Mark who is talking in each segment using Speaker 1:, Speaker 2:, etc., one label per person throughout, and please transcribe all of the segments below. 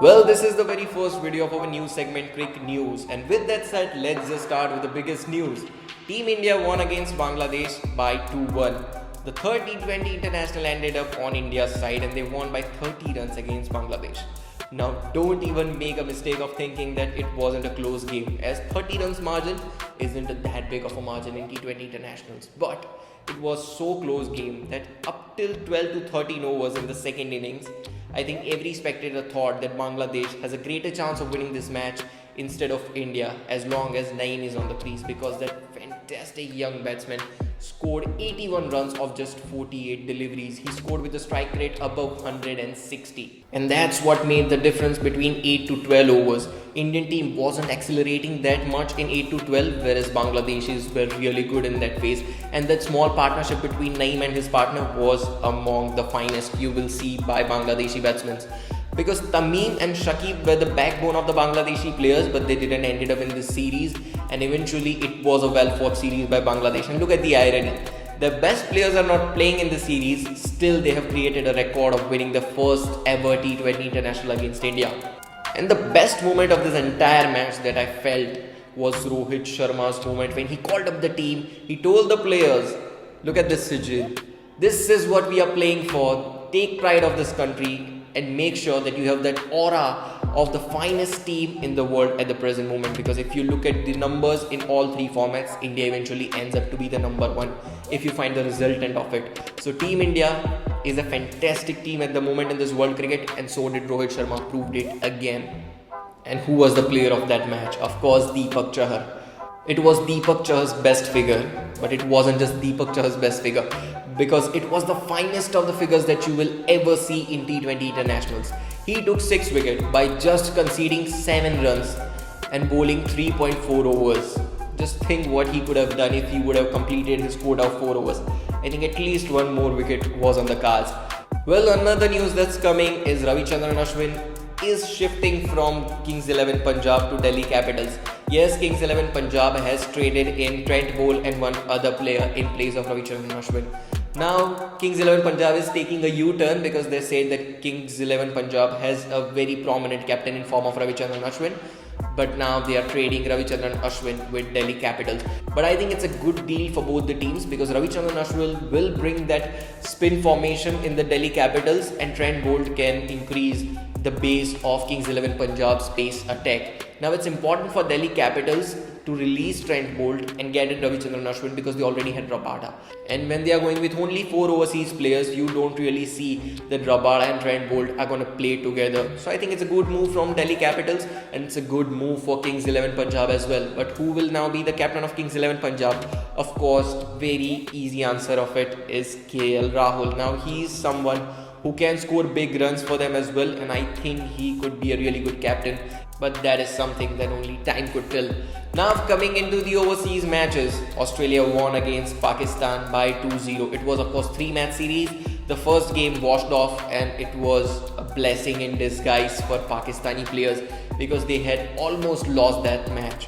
Speaker 1: Well, this is the very first video of our new segment CricNews, and with that said, let's just start with the biggest news. Team India won against Bangladesh by 2-1. The third T20 international ended up on India's side and they won by 30 runs against Bangladesh. Now, don't even make a mistake of thinking that it wasn't a close game, as 30 runs margin isn't that big of a margin in T20 internationals. But it was so close game that up till 12 to 13 overs in the second innings, I think every spectator thought that Bangladesh has a greater chance of winning this match instead of India as long as Naeem is on the crease, because that fantastic young batsman scored 81 runs of just 48 deliveries. He scored with a strike rate above 160. And that's what made the difference between 8 to 12 overs. Indian team wasn't accelerating that much in 8 to 12, whereas Bangladeshis were really good in that phase. And that small partnership between Naeem and his partner was among the finest you will see by Bangladeshi batsmen. Because Tamim and Shakib were the backbone of the Bangladeshi players, but they didn't end up in this series, and eventually it was a well-fought series by Bangladesh. And look at the irony. The best players are not playing in the series, still they have created a record of winning the first ever T20 international against India. And the best moment of this entire match that I felt was Rohit Sharma's moment when he called up the team. He told the players, look at this sigil. This is what we are playing for. Take pride of this country and make sure that you have that aura of the finest team in the world at the present moment. Because if you look at the numbers in all three formats, India eventually ends up to be the number one if you find the resultant of it. So Team India is a fantastic team at the moment in this world cricket, and so did Rohit Sharma, proved it again. And who was the player of that match? Of course, Deepak Chahar. It was Deepak Chahar's best figure, but it wasn't just Deepak Chahar's best figure, because it was the finest of the figures that you will ever see in T20 internationals. He took 6 wickets by just conceding 7 runs and bowling 3.4 overs. Just think what he could have done if he would have completed his quota of 4 overs. I think at least one more wicket was on the cards. Well, another news that's coming is Ravichandran Ashwin is shifting from Kings 11 Punjab to Delhi Capitals. Yes, Kings 11 Punjab has traded in Trent Boult and one other player in place of Ravichandran Ashwin. Now, Kings 11 Punjab is taking a U-turn because they said that Kings 11 Punjab has a very prominent captain in form of Ravichandran Ashwin. But now they are trading Ravichandran Ashwin with Delhi Capitals. But I think it's a good deal for both the teams, because Ravichandran Ashwin will bring that spin formation in the Delhi Capitals, and Trent Boult can increase the base of Kings 11 Punjab's pace attack. Now it's important for Delhi Capitals to release Trent Boult and get in Ravichandran Ashwin, because they already had Rabada. And when they are going with only 4 overseas players, you don't really see that Rabada and Trent Boult are going to play together. So I think it's a good move from Delhi Capitals, and it's a good move for Kings 11 Punjab as well. But who will now be the captain of Kings 11 Punjab? Of course, very easy answer of it is KL Rahul. Now he is someone who can score big runs for them as well, and I think he could be a really good captain. But that is something that only time could tell. Now coming into the overseas matches, Australia won against Pakistan by 2-0. It was of course 3-match series. The first game washed off, and it was a blessing in disguise for Pakistani players, because they had almost lost that match.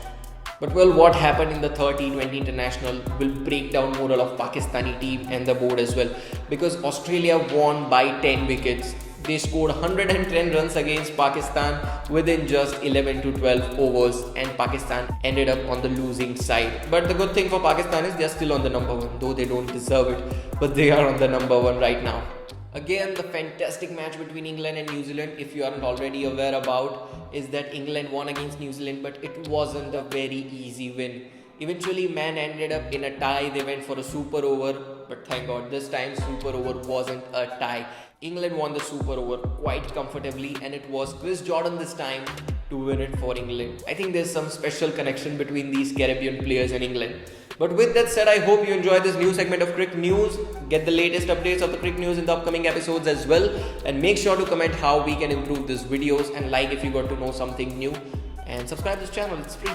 Speaker 1: But well, what happened in the third T20 international will break down morale of Pakistani team and the board as well, because Australia won by 10 wickets. They scored 110 runs against Pakistan within just 11 to 12 overs, and Pakistan ended up on the losing side. But the good thing for Pakistan is they are still on the number 1, though they don't deserve it, but they are on the number 1 right now. Again, the fantastic match between England and New Zealand, if you aren't already aware about, is that England won against New Zealand, but it wasn't a very easy win. Eventually, man ended up in a tie. They went for a super over, but thank God this time super over wasn't a tie. England won the super over quite comfortably, and it was Chris Jordan this time to win it for England. I think there's some special connection between these Caribbean players and England. But with that said, I hope you enjoyed this new segment of CricNews. Get the latest updates of the CricNews in the upcoming episodes as well. And make sure to comment how we can improve these videos, and like if you got to know something new. And subscribe to this channel, it's free.